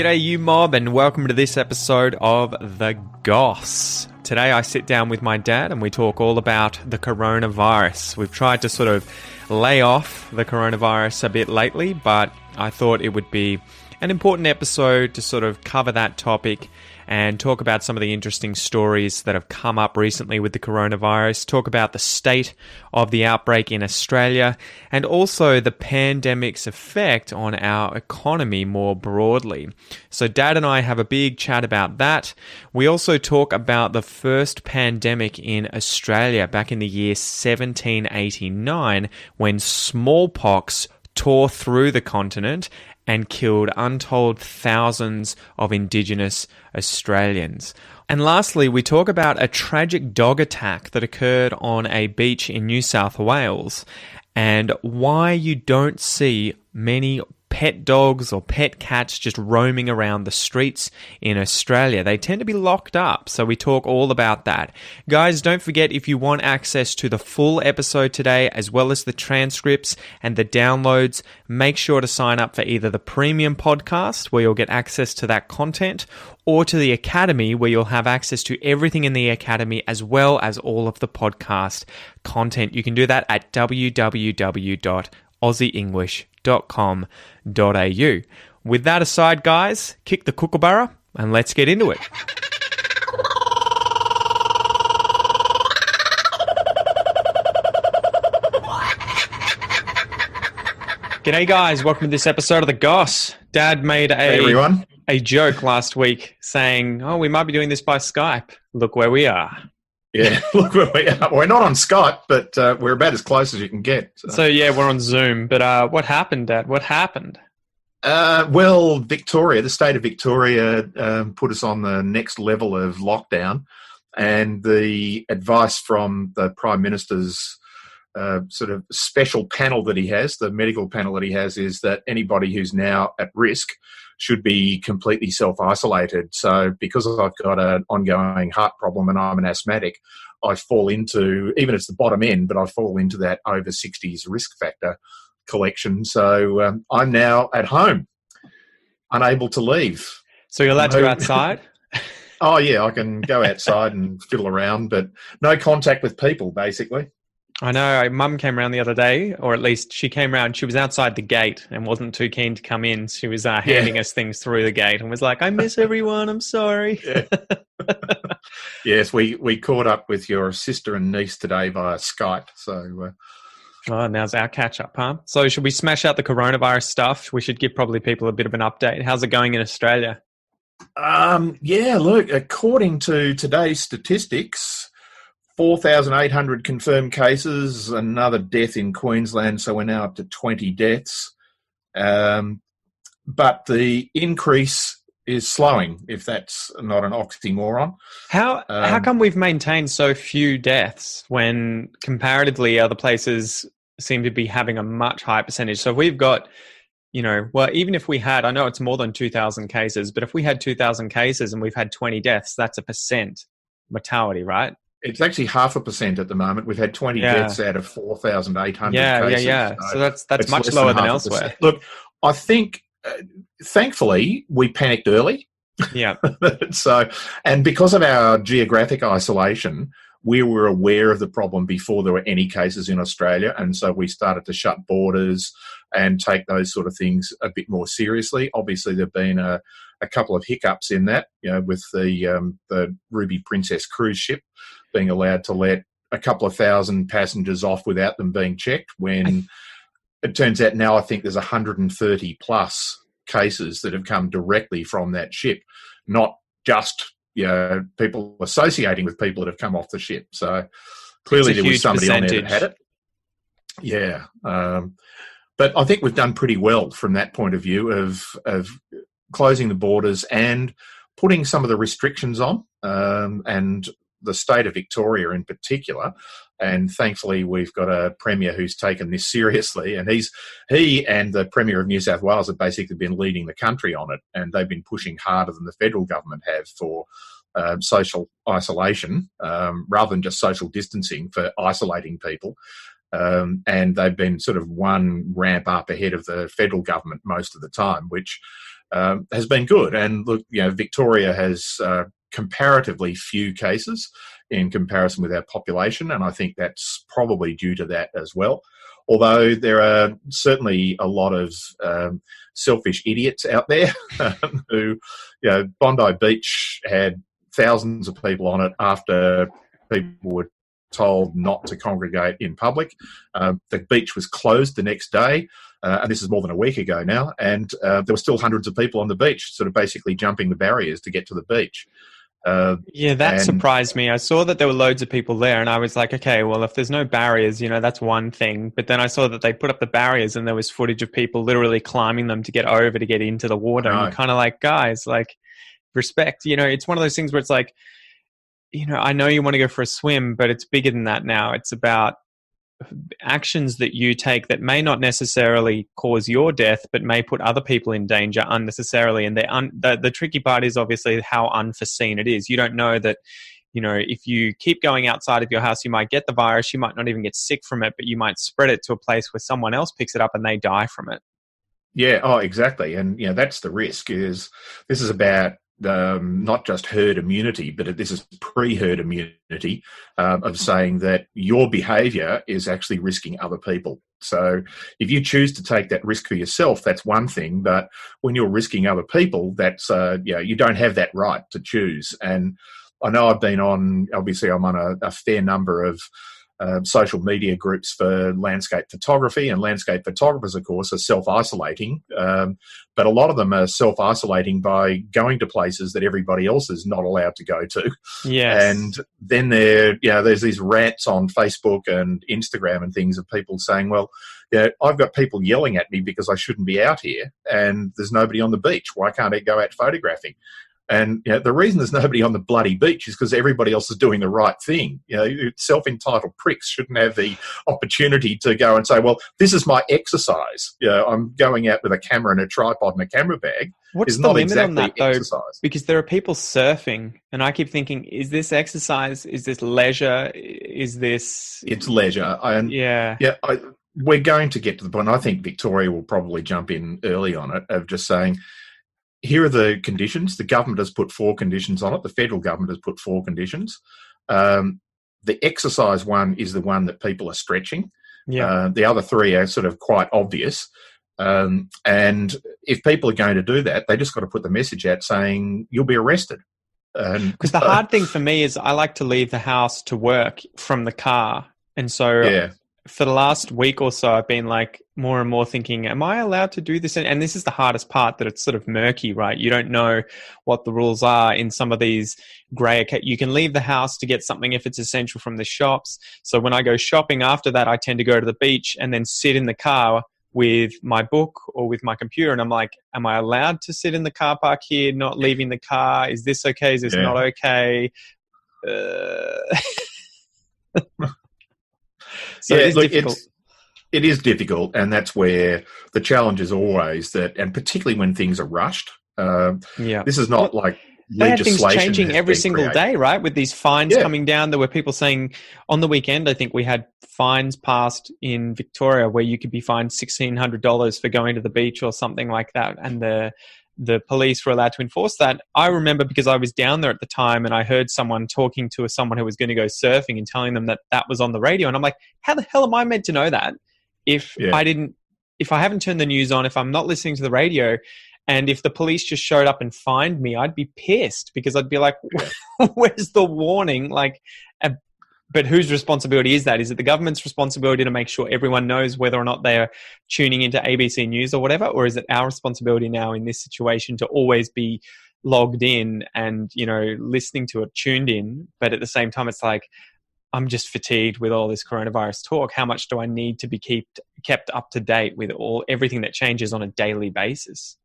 G'day you mob, and welcome to this episode of The Goss. Today I sit down with my dad and we talk all about the coronavirus. We've tried to sort of lay off the coronavirus a bit lately, but I thought it would be an important episode to sort of cover that topic and talk about some of the interesting stories that have come up recently with the coronavirus, talk about the state of the outbreak in Australia, and also the pandemic's effect on our economy more broadly. So Dad and I have a big chat about that. We also talk about the first pandemic in Australia back in the year 1789, when smallpox tore through the continent and killed untold thousands of Indigenous Australians. And lastly, we talk about a tragic dog attack that occurred on a beach in New South Wales and why you don't see many pet dogs or pet cats just roaming around the streets in Australia. They tend to be locked up, so we talk all about that. Guys, don't forget, if you want access to the full episode today, as well as the transcripts and the downloads, make sure to sign up for either the premium podcast, where you'll get access to that content, or to the Academy, where you'll have access to everything in the Academy, as well as all of the podcast content. You can do that at www.aussieenglish.com.au. With that aside, guys, kick the kookaburra and let's get into it. G'day, guys. Welcome to this episode of The Goss. Dad made a joke last week saying, we might be doing this by Skype. Look where we are. Yeah, look where we are. We're not on Skype, but we're about as close as you can get. So yeah, we're on Zoom. But what happened, Dad? What happened? Well, Victoria, the state of Victoria, put us on the next level of lockdown, and the advice from the Prime Minister's sort of special panel that he has, the medical panel that he has, is that anybody who's now at risk should be completely self-isolated. So because I've got an ongoing heart problem and I'm an asthmatic, I fall into, even it's the bottom end, but I fall into that over 60s risk factor collection. So I'm now at home, unable to leave. So you're allowed to go outside? Oh, yeah, I can go outside and fiddle around, but no contact with people, basically. I know. Mum came around the other day, or at least she came around. She was outside the gate and wasn't too keen to come in. She was handing us things through the gate and was like, I miss everyone. I'm sorry. Yeah. Yes, we caught up with your sister and niece today via Skype. So, now's our catch up, huh? So should we smash out the coronavirus stuff? We should give probably people a bit of an update. How's it going in Australia? Yeah, look, according to today's statistics, 4,800 confirmed cases, another death in Queensland, so we're now up to 20 deaths. But the increase is slowing, if that's not an oxymoron. How come we've maintained so few deaths when comparatively other places seem to be having a much higher percentage? So we've got, even if we had, I know it's more than 2,000 cases, but if we had 2,000 cases and we've had 20 deaths, that's a percent mortality, right? It's actually 0.5% at the moment. We've had 20 deaths out of 4,800 cases. Yeah. So that's much lower than elsewhere. Look, I think, thankfully, we panicked early. Yeah. And because of our geographic isolation, we were aware of the problem before there were any cases in Australia, and so we started to shut borders and take those sort of things a bit more seriously. Obviously, there've been a couple of hiccups in that, with the Ruby Princess cruise ship being allowed to let a couple of thousand passengers off without them being checked, when it turns out now I think there's 130 plus cases that have come directly from that ship, not just people associating with people that have come off the ship. So clearly there was somebody on there that had it. Yeah. But I think we've done pretty well from that point of view of closing the borders and putting some of the restrictions on, and the state of Victoria in particular. And thankfully, we've got a Premier who's taken this seriously, and he and the Premier of New South Wales have basically been leading the country on it, and they've been pushing harder than the federal government have for social isolation, rather than just social distancing, for isolating people. And they've been sort of one ramp up ahead of the federal government most of the time, which has been good. And look, Victoria has comparatively few cases in comparison with our population, and I think that's probably due to that as well. Although there are certainly a lot of selfish idiots out there who, Bondi Beach had thousands of people on it after people were told not to congregate in public. The beach was closed the next day, and this is more than a week ago now, and there were still hundreds of people on the beach, sort of basically jumping the barriers to get to the beach. That surprised me. I saw that there were loads of people there, and I was like, okay, well, if there's no barriers, that's one thing. But then I saw that they put up the barriers, and there was footage of people literally climbing them to get over to get into the water. And you're kind of like, guys, like, respect. It's one of those things where it's like, I know you want to go for a swim, but it's bigger than that now. It's about actions that you take that may not necessarily cause your death, but may put other people in danger unnecessarily. And the tricky part is obviously how unforeseen it is. You don't know that, if you keep going outside of your house, you might get the virus. You might not even get sick from it, but you might spread it to a place where someone else picks it up and they die from it. Yeah, oh, exactly. And, that's the risk. This is about not just herd immunity, but this is pre-herd immunity of saying that your behaviour is actually risking other people. So if you choose to take that risk for yourself, that's one thing. But when you're risking other people, that's you don't have that right to choose. And I know I'm on a fair number of social media groups for landscape photography, and landscape photographers, of course, are self-isolating. But a lot of them are self-isolating by going to places that everybody else is not allowed to go to. Yes. And then there's these rants on Facebook and Instagram and things of people saying, well, I've got people yelling at me because I shouldn't be out here, and there's nobody on the beach. Why can't I go out photographing? And the reason there's nobody on the bloody beach is because everybody else is doing the right thing. Self-entitled pricks shouldn't have the opportunity to go and say, well, this is my exercise. I'm going out with a camera and a tripod and a camera bag. What's the limit on that, though? Because there are people surfing, and I keep thinking, is this exercise? Is this leisure? Is this... It's leisure. We're going to get to the point. I think Victoria will probably jump in early on it, of just saying, here are the conditions. The government has put 4 conditions on it. The federal government has put 4 conditions. The exercise one is the one that people are stretching. Yeah. The other 3 are sort of quite obvious. And if people are going to do that, they just got to put the message out saying you'll be arrested. Because the hard thing for me is I like to leave the house to work from the car. And so for the last week or so, I've been like more and more thinking, am I allowed to do this? And this is the hardest part, that it's sort of murky, right? You don't know what the rules are in some of these grey. You can leave the house to get something if it's essential from the shops. So when I go shopping after that, I tend to go to the beach and then sit in the car with my book or with my computer. And I'm like, am I allowed to sit in the car park here, not leaving the car? Is this okay? Is this not okay? So it is difficult. It is difficult, and that's where the challenge is always that, and particularly when things are rushed. This is not like they have legislation things changing every single day, right? With these fines coming down, there were people saying on the weekend, I think we had fines passed in Victoria where you could be fined $1,600 for going to the beach or something like that, and the police were allowed to enforce that. I remember because I was down there at the time, and I heard someone talking to someone who was going to go surfing and telling them that was on the radio. And I'm like, how the hell am I meant to know that if I haven't turned the news on, if I'm not listening to the radio? And if the police just showed up and fined me, I'd be pissed, because I'd be like, where's the warning? Like, but whose responsibility is that? Is it the government's responsibility to make sure everyone knows whether or not they're tuning into ABC News or whatever? Or is it our responsibility now in this situation to always be logged in and, listening to it, tuned in? But at the same time, it's like, I'm just fatigued with all this coronavirus talk. How much do I need to be kept up to date with everything that changes on a daily basis?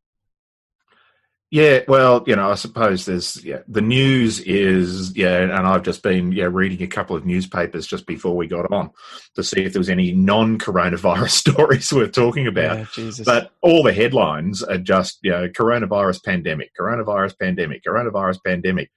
Yeah, well, I suppose there's the news is and I've just been reading a couple of newspapers just before we got on to see if there was any non-coronavirus stories worth talking about. Yeah, Jesus. But all the headlines are just coronavirus pandemic, coronavirus pandemic, coronavirus pandemic.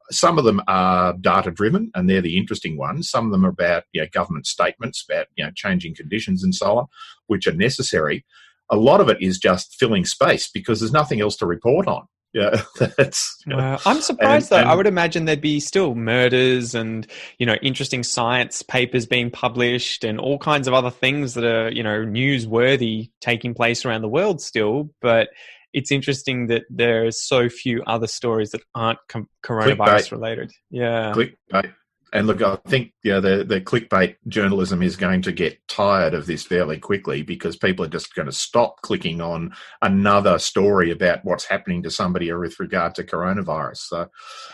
Some of them are data-driven, and they're the interesting ones. Some of them are about government statements about changing conditions and so on, which are necessary. a lot of it is just filling space because there's nothing else to report on. Yeah, that's. Wow. I'm surprised though. I would imagine there'd be still murders and, interesting science papers being published and all kinds of other things that are, newsworthy taking place around the world still. But it's interesting that there's so few other stories that aren't coronavirus related. Yeah. Clickbait. And look, I think the clickbait journalism is going to get tired of this fairly quickly because people are just going to stop clicking on another story about what's happening to somebody with regard to coronavirus. So,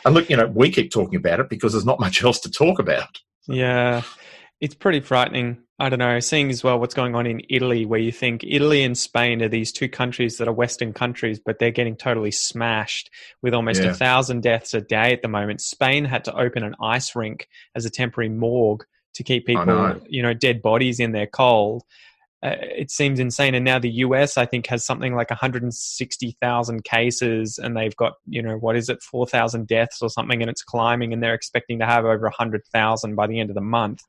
and look, we keep talking about it because there's not much else to talk about. Yeah, it's pretty frightening. I don't know, seeing as well what's going on in Italy, where you think Italy and Spain are these two countries that are Western countries, but they're getting totally smashed with almost 1,000 deaths a day at the moment. Spain had to open an ice rink as a temporary morgue to keep people, dead bodies in there cold. It seems insane. And now the US, I think, has something like 160,000 cases and they've got, 4,000 deaths or something, and it's climbing, and they're expecting to have over 100,000 by the end of the month.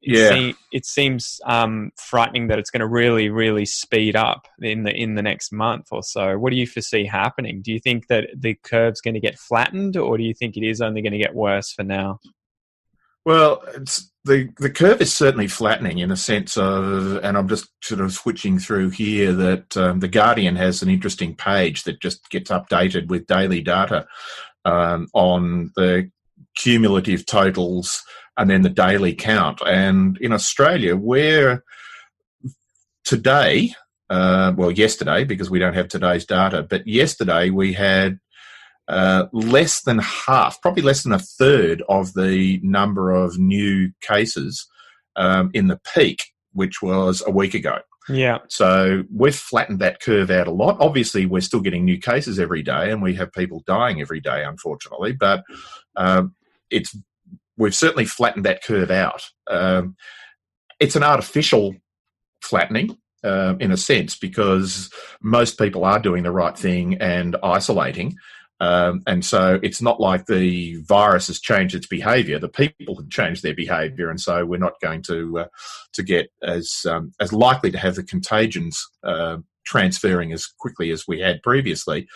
It seems frightening that it's going to really, really speed up in the next month or so. What do you foresee happening? Do you think that the curve's going to get flattened, or do you think it is only going to get worse for now? Well, the curve is certainly flattening in a sense of, and I'm just sort of switching through here, that The Guardian has an interesting page that just gets updated with daily data on the cumulative totals and then the daily count. And in Australia, where today, yesterday, because we don't have today's data, but yesterday we had less than half, probably less than a third of the number of new cases in the peak, which was a week ago. Yeah. So we've flattened that curve out a lot. Obviously, we're still getting new cases every day and we have people dying every day, unfortunately, but we've certainly flattened that curve out. It's an artificial flattening in a sense because most people are doing the right thing and isolating. And so it's not like the virus has changed its behaviour. The people have changed their behaviour, and so we're not going to get as likely to have the contagions transferring as quickly as we had previously.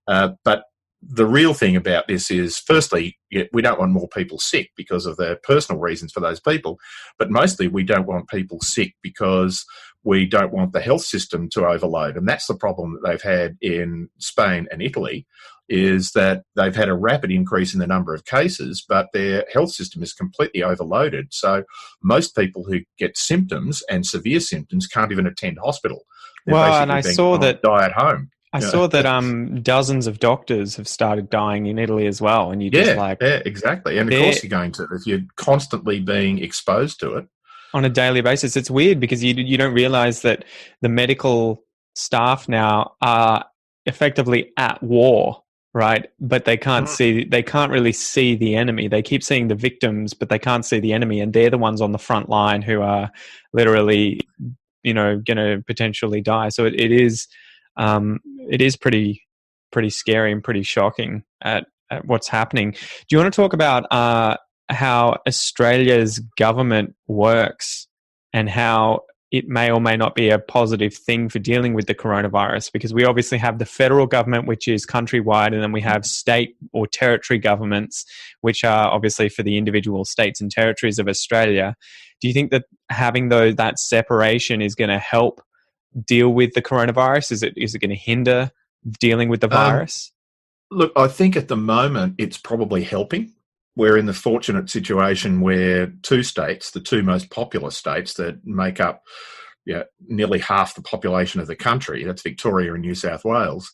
But the real thing about this is, firstly, we don't want more people sick because of the personal reasons for those people, but mostly we don't want people sick because we don't want the health system to overload. And that's the problem that they've had in Spain and Italy, is that they've had a rapid increase in the number of cases, but their health system is completely overloaded. So most people who get symptoms and severe symptoms can't even attend hospital. Well, and I saw that die at home. I saw that dozens of doctors have started dying in Italy as well, and exactly. And of course, if you're constantly being exposed to it on a daily basis. It's weird because you don't realize that the medical staff now are effectively at war, right? But they can't really see the enemy. They keep seeing the victims, but they can't see the enemy, and they're the ones on the front line who are literally, going to potentially die. So it is pretty scary and pretty shocking at what's happening. Do you want to talk about how Australia's government works and how it may or may not be a positive thing for dealing with the coronavirus? Because we obviously have the federal government, which is countrywide, and then we have state or territory governments, which are obviously for the individual states and territories of Australia. Do you think that having that separation is going to help deal with the coronavirus? Is it going to hinder dealing with the virus? Look, I think at the moment it's probably helping. We're in the fortunate situation where two states, the two most populous states that make up nearly half the population of the country, that's Victoria and New South Wales,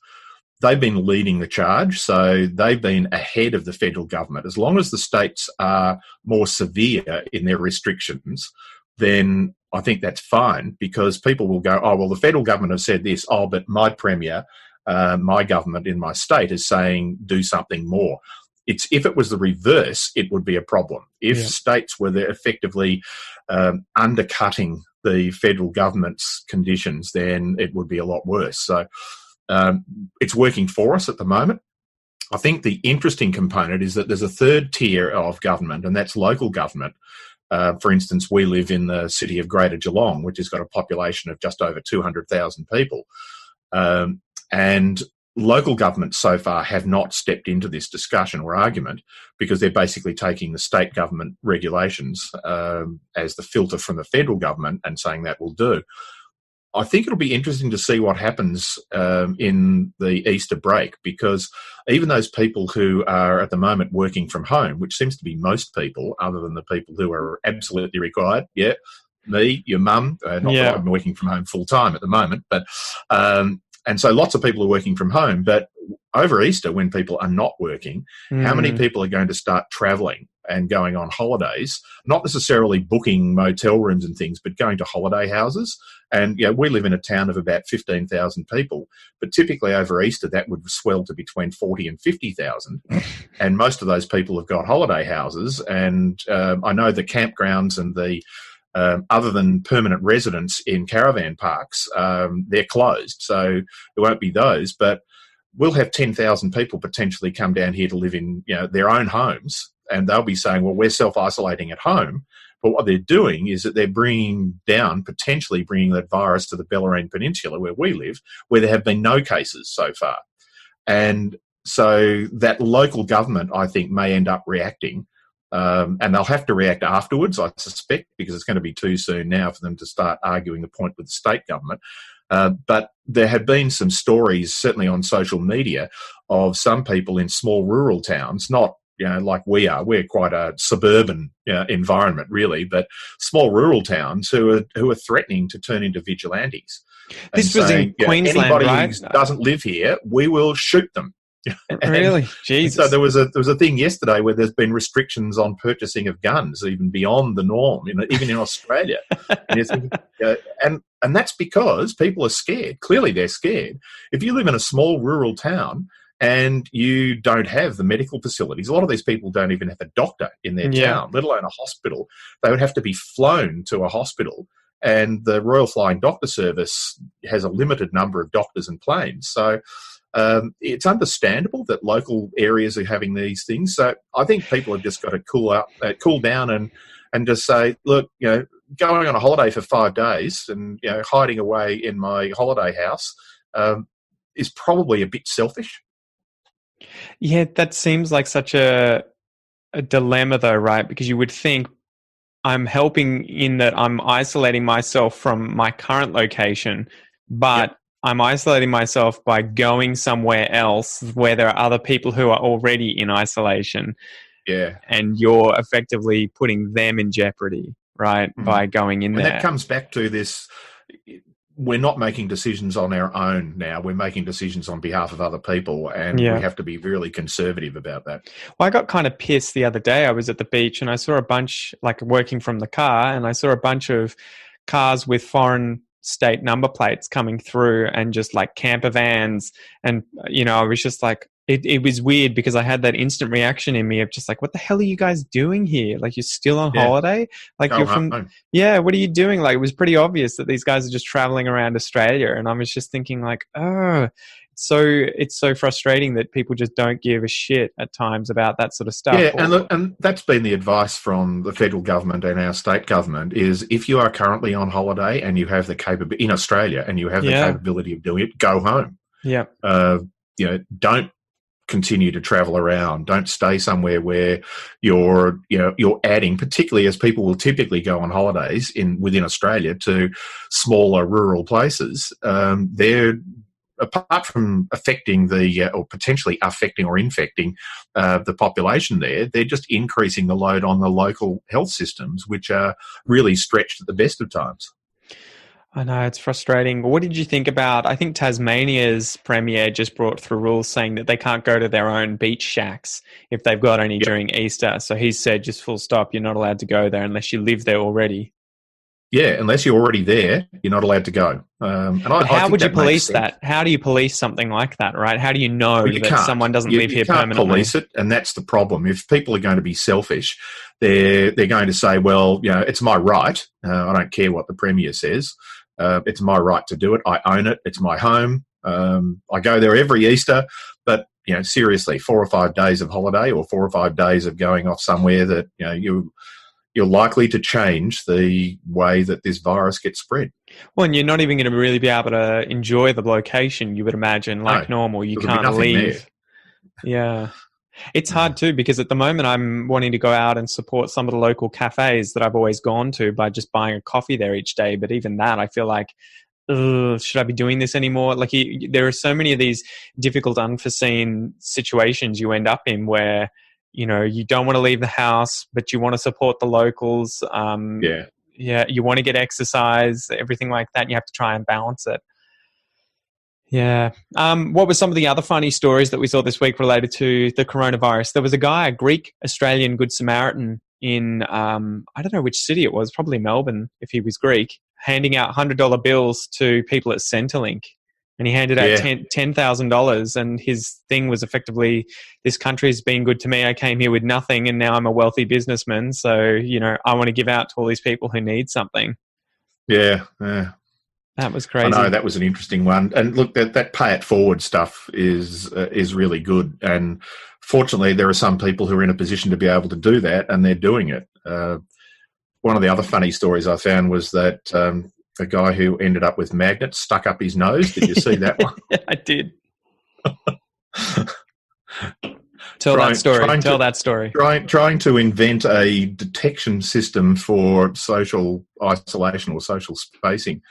they've been leading the charge. So they've been ahead of the federal government. As long as the states are more severe in their restrictions, then I think that's fine, because people will go, oh, well, the federal government have said this, but my premier, my government in my state is saying do something more. If it was the reverse, it would be a problem. If states were effectively undercutting the federal government's conditions, then it would be a lot worse. So it's working for us at the moment. I think the interesting component is that there's a third tier of government, and that's local government, For instance, we live in the city of Greater Geelong, which has got a population of just over 200,000 people. And local governments so far have not stepped into this discussion or argument because they're basically taking the state government regulations as the filter from the federal government and saying that will do. I think it'll be interesting to see what happens in the Easter break, because even those people who are at the moment working from home, which seems to be most people other than the people who are absolutely required, me, your mum, not that I'm working from home full time at the moment, but and so lots of people are working from home. But over Easter, when people are not working, how many people are going to start travelling and going on holidays, not necessarily booking motel rooms and things, but going to holiday houses? And we live in a town of about 15,000 people, but typically over Easter that would swell to between 40 and 50,000. And most of those people have got holiday houses. And I know the campgrounds and the other than permanent residents in caravan parks, they're closed. So there won't be those, but we'll have 10,000 people potentially come down here to live in their own homes, and they'll be saying, well, we're self-isolating at home. But what they're doing is that they're potentially bringing that virus to the Bellarine Peninsula where we live, where there have been no cases so far. And so that local government, I think, may end up reacting. And they'll have to react afterwards, I suspect, because it's going to be too soon now for them to start arguing the point with the state government. But there have been some stories, certainly on social media, of some people in small rural towns, not like we are. We're quite a suburban environment, really, but small rural towns who are threatening to turn into vigilantes. This was in Queensland, anybody right? who doesn't live here, we will shoot them. Really? Jesus. So there was a thing yesterday where there's been restrictions on purchasing of guns, even beyond the norm, even in Australia. And that's because people are scared. Clearly they're scared. If you live in a small rural town and you don't have the medical facilities, a lot of these people don't even have a doctor in their town, let alone a hospital. They would have to be flown to a hospital. And the Royal Flying Doctor Service has a limited number of doctors and planes. So it's understandable that local areas are having these things. So I think people have just got to cool down and just say, look, going on a holiday for 5 days and hiding away in my holiday house is probably a bit selfish. Yeah, that seems like such a dilemma, though, right? Because you would think I'm helping in that I'm isolating myself from my current location, but I'm isolating myself by going somewhere else where there are other people who are already in isolation. Yeah. And you're effectively putting them in jeopardy, right, by going in there. And that comes back to this. We're not making decisions on our own now. We're making decisions on behalf of other people, and we have to be really conservative about that. Well, I got kind of pissed the other day. I was at the beach and I saw a bunch, like working from the car, and I saw a bunch of cars with foreign state number plates coming through and just like camper vans. And, I was just like, it was weird because I had that instant reaction in me of just like, what the hell are you guys doing here? Like, you're still on holiday? Like, you're from home. What are you doing? Like, it was pretty obvious that these guys are just traveling around Australia. And I was just thinking like, it's so frustrating that people just don't give a shit at times about that sort of stuff. Yeah, and that's been the advice from the federal government and our state government is if you are currently on holiday and you have the capability in Australia and you have the capability of doing it, go home. Yeah. Don't continue to travel around. Don't stay somewhere where you're adding, particularly as people will typically go on holidays within Australia to smaller rural places. They're apart from affecting or potentially affecting or infecting the population there, they're just increasing the load on the local health systems, which are really stretched at the best of times. I know, it's frustrating. What did you think about, I think Tasmania's Premier just brought through rules saying that they can't go to their own beach shacks if they've got any during Easter. So he said, just full stop, you're not allowed to go there unless you live there already. Yeah, unless you're already there, you're not allowed to go. How would you police that? How do you police something like that, right? How do you know that someone doesn't live here permanently? You can't police it, and that's the problem. If people are going to be selfish, they're going to say, well, it's my right. I don't care what the Premier says. It's my right to do it. I own it. It's my home. I go there every Easter, but seriously, 4 or 5 days of holiday or 4 or 5 days of going off somewhere that you're you're likely to change the way that this virus gets spread. Well, and you're not even going to really be able to enjoy the location, you would imagine, like normal. You there'll be can't nothing leave. there. Yeah. It's hard too, because at the moment I'm wanting to go out and support some of the local cafes that I've always gone to by just buying a coffee there each day. But even that, I feel like, should I be doing this anymore? Like, there are so many of these difficult, unforeseen situations you end up in where, you know, you don't want to leave the house, but you want to support the locals. Yeah, you want to get exercise, everything like that. And you have to try and balance it. Yeah. What were some of the other funny stories that we saw this week related to the coronavirus? There was a guy, a Greek Australian Good Samaritan in, I don't know which city it was, probably Melbourne if he was Greek, handing out $100 bills to people at Centrelink. And he handed out $10,000, and his thing was effectively, this country's been good to me. I came here with nothing, and now I'm a wealthy businessman. So, you know, I want to give out to all these people who need something. Yeah. That was crazy. I know, that was an interesting one. And look, that pay it forward stuff is really good. And fortunately, there are some people who are in a position to be able to do that, and they're doing it. One of the other funny stories I found was that a guy who ended up with magnets stuck up his nose. Did you see that one? I did. Tell that story. Trying to invent a detection system for social isolation or social spacing.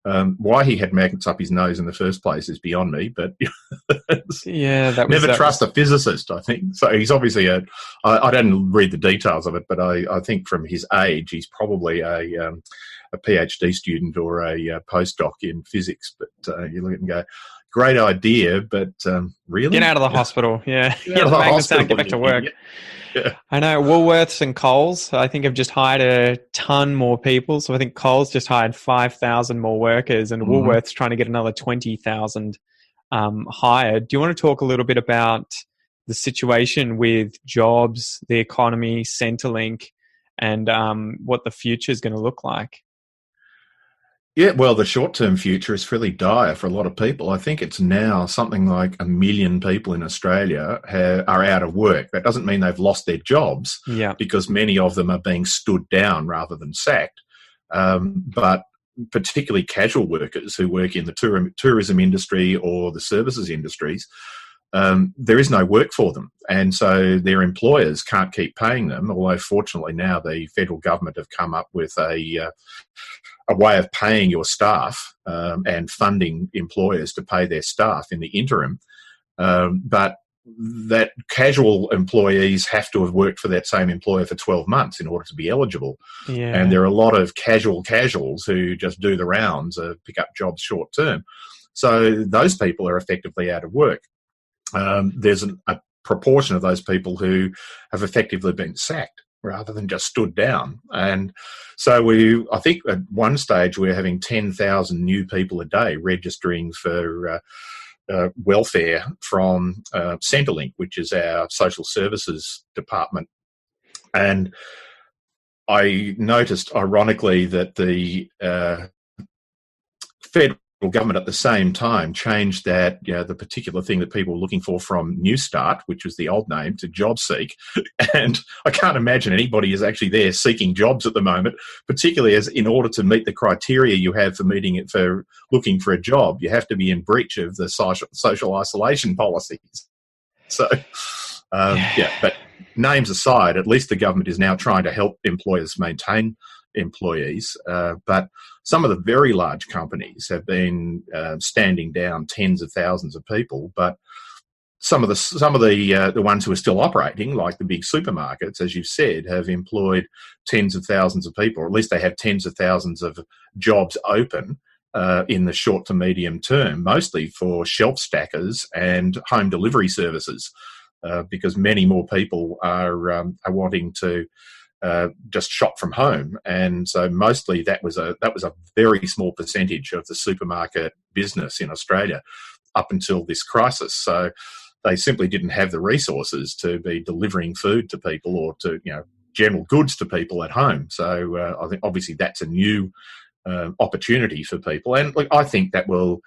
Why he had magnets up his nose in the first place is beyond me, but never trust a physicist, I think. So he's obviously I didn't read the details of it, but I think from his age, he's probably a PhD student or a postdoc in physics. But you look at it and go, great idea, but really? Get out of the hospital, yeah. Get out of the hospital. Get back to work. Yeah. I know Woolworths and Coles, I think, have just hired a ton more people. So I think Coles just hired 5,000 more workers, and Woolworths trying to get another 20,000 hired. Do you want to talk a little bit about the situation with jobs, the economy, Centrelink, and what the future is going to look like? Yeah, well, the short-term future is fairly dire for a lot of people. I think it's now something like 1 million people in Australia are out of work. That doesn't mean they've lost their jobs, because many of them are being stood down rather than sacked. But particularly casual workers who work in the tourism industry or the services industries, there is no work for them. And so their employers can't keep paying them, although fortunately now the federal government have come up with a way of paying your staff and funding employers to pay their staff in the interim. But that casual employees have to have worked for that same employer for 12 months in order to be eligible. Yeah. And there are a lot of casuals who just do the rounds, pick up jobs short term. So those people are effectively out of work. There's a proportion of those people who have effectively been sacked rather than just stood down. And so I think at one stage we're having 10,000 new people a day registering for welfare from Centrelink, which is our social services department. And I noticed, ironically, that the federal government at the same time changed that, the particular thing that people were looking for from New Start, which was the old name, to Job Seek. And I can't imagine anybody is actually there seeking jobs at the moment, particularly as in order to meet the criteria you have for looking for a job, you have to be in breach of the social isolation policies. So, but names aside, at least the government is now trying to help employers maintain employees, but some of the very large companies have been standing down tens of thousands of people. But some of the ones who are still operating, like the big supermarkets, as you've said, have employed tens of thousands of people, or at least they have tens of thousands of jobs open in the short to medium term, mostly for shelf stackers and home delivery services, because many more people are wanting to just shop from home. And so mostly that was a very small percentage of the supermarket business in Australia up until this crisis. So they simply didn't have the resources to be delivering food to people or to, general goods to people at home. So I think obviously that's a new opportunity for people. And look, I think that will,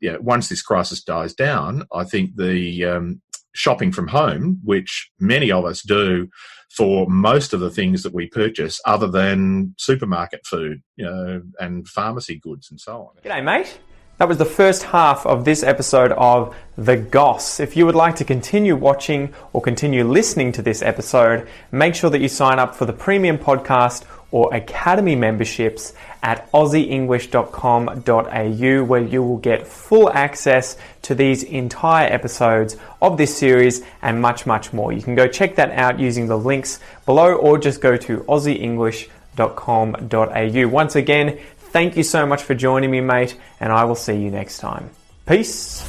once this crisis dies down, I think the shopping from home, which many of us do for most of the things that we purchase other than supermarket food, and pharmacy goods and so on. G'day, mate. That was the first half of this episode of The Goss. If you would like to continue watching or continue listening to this episode, make sure that you sign up for the premium podcast or academy memberships at aussieenglish.com.au, where you will get full access to these entire episodes of this series and much, much more. You can go check that out using the links below, or just go to aussieenglish.com.au. Once again, thank you so much for joining me, mate, and I will see you next time. Peace.